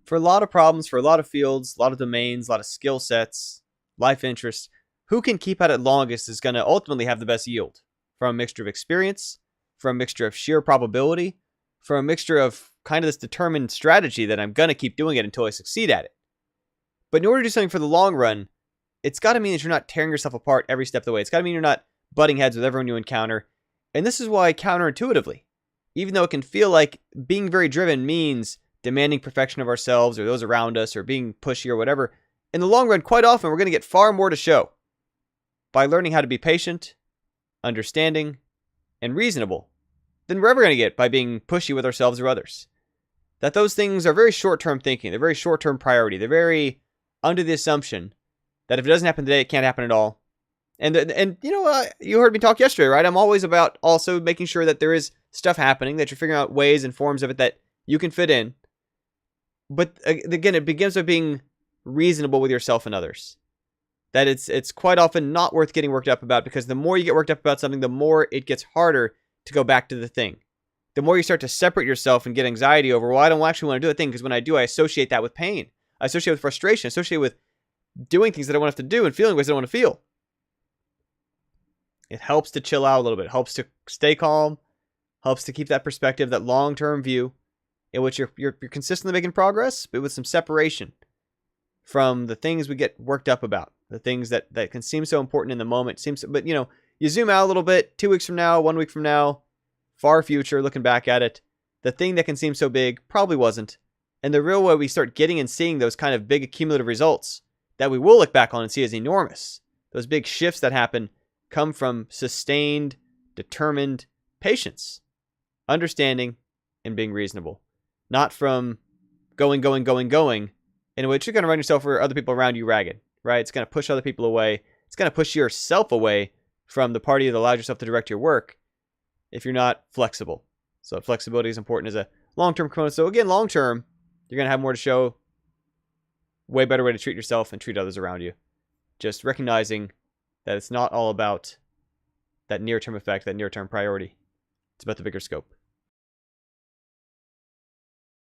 For a lot of problems, for a lot of fields, a lot of domains, a lot of skill sets, life interests, who can keep at it longest is going to ultimately have the best yield from a mixture of experience, from a mixture of sheer probability, from a mixture of kind of this determined strategy that I'm going to keep doing it until I succeed at it. But in order to do something for the long run, it's got to mean that you're not tearing yourself apart every step of the way. It's got to mean you're not butting heads with everyone you encounter. And this is why counterintuitively, even though it can feel like being very driven means demanding perfection of ourselves or those around us or being pushy or whatever, in the long run, quite often, we're going to get far more to show by learning how to be patient, understanding, and reasonable than we're ever going to get by being pushy with ourselves or others. That those things are very short-term thinking. They're very short-term priority. They're very under the assumption that if it doesn't happen today, it can't happen at all. And you heard me talk yesterday, right? I'm always about also making sure that there is stuff happening, that you're figuring out ways and forms of it that you can fit in. But again, it begins with being reasonable with yourself and others. That it's quite often not worth getting worked up about, because the more you get worked up about something, the more it gets harder to go back to the thing. The more you start to separate yourself and get anxiety over, well, I don't actually want to do the thing, because when I do, I associate that with pain. I associate it with frustration. I associate it with doing things that I don't have to do and feeling ways I don't want to feel. It helps to chill out a little bit. It helps to stay calm. Helps to keep that perspective, that long-term view, in which you're consistently making progress, but with some separation from the things we get worked up about, the things that can seem so important in the moment. But you zoom out a little bit, 2 weeks from now, 1 week from now, far future, looking back at it, the thing that can seem so big probably wasn't. And the real way we start getting and seeing those kind of big accumulative results that we will look back on and see as enormous, those big shifts that happen, come from sustained, determined patience, understanding, and being reasonable. Not from going, in which you're going to run yourself or other people around you ragged, right? It's going to push other people away. It's going to push yourself away from the party that allows yourself to direct your work if you're not flexible. So flexibility is important as a long-term component. So again, long-term, you're going to have more to show, way better way to treat yourself and treat others around you. Just recognizing that it's not all about that near-term effect, that near-term priority. It's about the bigger scope.